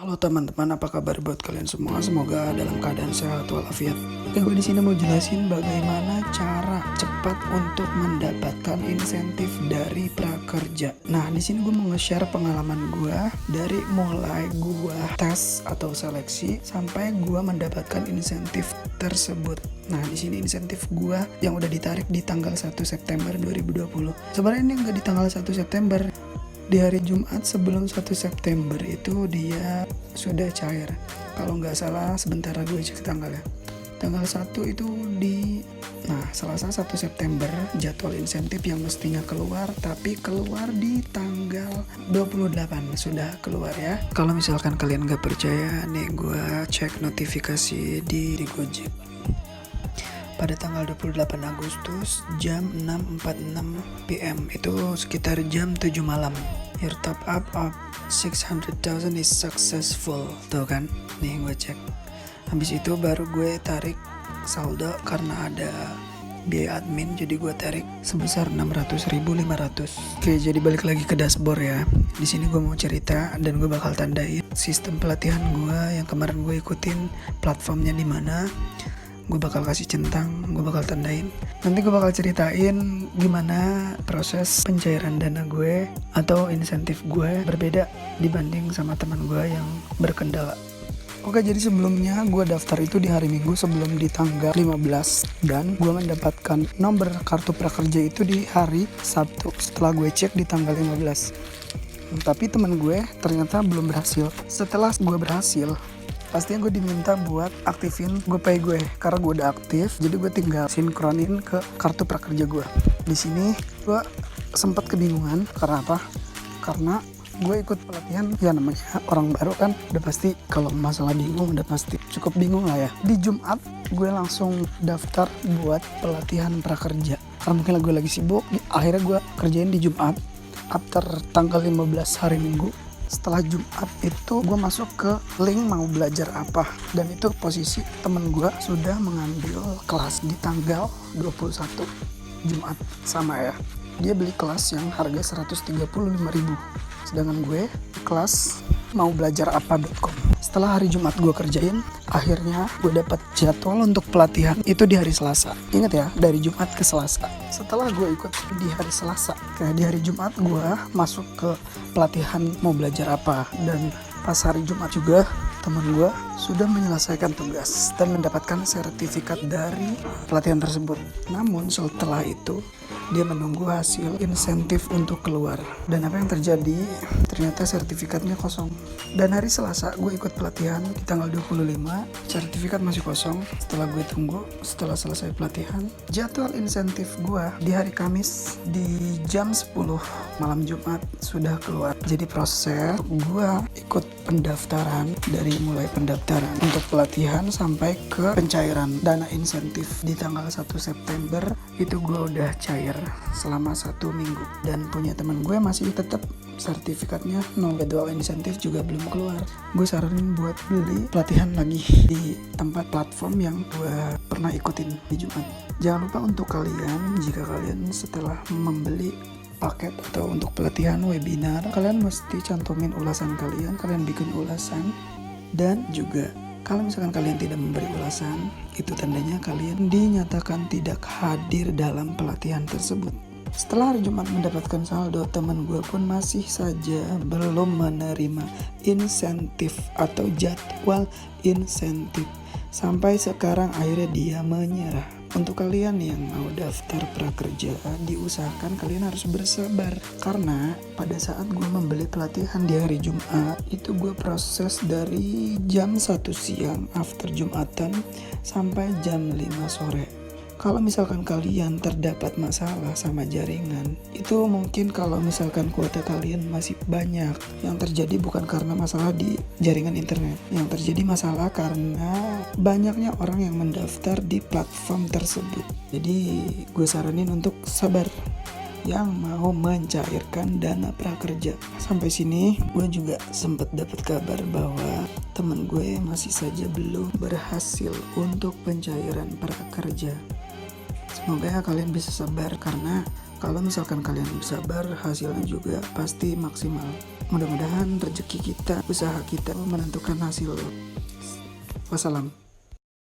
Halo teman-teman, apa kabar buat kalian semua? Semoga dalam keadaan sehat walafiat. Oke, gue di sini mau jelasin bagaimana cara cepat untuk mendapatkan insentif dari prakerja. Nah, di sini gue mau nge-share pengalaman gue dari mulai gue tes atau seleksi sampai gue mendapatkan insentif tersebut. Nah, di sini insentif gue yang udah ditarik di tanggal 1 September 2020. Sebenarnya ini nggak di tanggal 1 September. Di hari Jumat sebelum 1 September itu dia sudah cair. Kalau nggak salah, sebentar gue cek tanggalnya. Tanggal 1 itu Selasa 1 September jadwal insentif yang mestinya keluar, tapi keluar di tanggal 28 sudah keluar ya. Kalau misalkan kalian nggak percaya, nih gue cek notifikasi di Gojek. Pada tanggal 28 Agustus jam 6.46 PM, itu sekitar jam 7 malam. Your top up of 600,000 is successful. Tuh kan, nih gue cek. Habis itu baru gue tarik saldo karena ada biaya admin, jadi gue tarik sebesar 600.500. Oke, jadi balik lagi ke dashboard ya. Di sini gue mau cerita dan gue bakal tandain sistem pelatihan gue yang kemarin gue ikutin, platformnya di mana. Gue bakal kasih centang, gue bakal tandain. Nanti gue bakal ceritain gimana proses pencairan dana gue atau insentif gue berbeda dibanding sama teman gue yang berkendala. Oke, jadi sebelumnya gue daftar itu di hari Minggu sebelum di tanggal 15. Dan gue mendapatkan nomor kartu prakerja itu di hari Sabtu setelah gue cek di tanggal 15. Tapi teman gue ternyata belum berhasil. Setelah gue berhasil, pastinya gue diminta buat aktifin GoPay gue karena gue udah aktif, jadi gue tinggal sinkronin ke kartu prakerja gue. Di sini gue sempat kebingungan karena apa? Karena gue ikut pelatihan, ya namanya orang baru kan, udah pasti kalau masalah bingung udah pasti cukup bingung lah ya. Di Jumat gue langsung daftar buat pelatihan prakerja karena mungkin gue lagi sibuk. Akhirnya gue kerjain di Jumat after tanggal 15 hari Minggu. Setelah Jumat itu gue masuk ke link mau belajar apa, dan itu posisi temen gue sudah mengambil kelas di tanggal 21 Jumat. Sama ya, dia beli kelas yang harga 135.000, sedangkan gue kelas mau belajar apa.com. Setelah hari Jumat gue kerjain, akhirnya gue dapat jadwal untuk pelatihan itu di hari Selasa. Ingat ya, dari Jumat ke Selasa. Setelah gue ikut di hari Selasa, di hari Jumat gue masuk ke pelatihan mau belajar apa. Dan pas hari Jumat juga teman gue sudah menyelesaikan tugas dan mendapatkan sertifikat dari pelatihan tersebut. Namun setelah itu dia menunggu hasil insentif untuk keluar. Dan apa yang terjadi? Ternyata sertifikatnya kosong. Dan hari Selasa gue ikut pelatihan di tanggal 25, sertifikat masih kosong. Setelah gue tunggu, setelah selesai pelatihan, jadwal insentif gue di hari Kamis di jam 10 malam Jumat sudah keluar. Jadi proses gue ikut pendaftaran, dari mulai pendaftaran untuk pelatihan sampai ke pencairan dana insentif di tanggal 1 September itu gue udah cair selama 1 minggu. Dan punya teman gue masih tetap sertifikatnya nol, jadwal insentif juga belum keluar. Gue saranin buat beli pelatihan lagi di tempat platform yang gue pernah ikutin di Jumat. Jangan lupa untuk kalian, jika kalian setelah membeli paket atau untuk pelatihan webinar, kalian mesti cantumin ulasan kalian bikin ulasan. Dan juga kalau misalkan kalian tidak memberi ulasan, itu tandanya kalian dinyatakan tidak hadir dalam pelatihan tersebut. Setelah hari Jumat mendapatkan saldo, teman gue pun masih saja belum menerima insentif atau jadwal insentif. Sampai sekarang akhirnya dia menyerah. Untuk kalian yang mau daftar prakerja, diusahakan kalian harus bersabar. Karena pada saat gue membeli pelatihan di hari Jumat, itu gue proses dari jam 1 siang after Jumatan sampai jam 5 sore. Kalau misalkan kalian terdapat masalah sama jaringan, itu mungkin kalau misalkan kuota kalian masih banyak, yang terjadi bukan karena masalah di jaringan internet. Yang terjadi masalah karena banyaknya orang yang mendaftar di platform tersebut. Jadi gue saranin untuk sabar yang mau mencairkan dana prakerja. Sampai sini gue juga sempat dapat kabar bahwa temen gue masih saja belum berhasil untuk pencairan prakerja. Semoga kalian bisa sabar, karena Kalau misalkan kalian bersabar, hasilnya juga pasti maksimal. Mudah-mudahan rezeki kita, usaha kita menentukan hasil. Wassalam.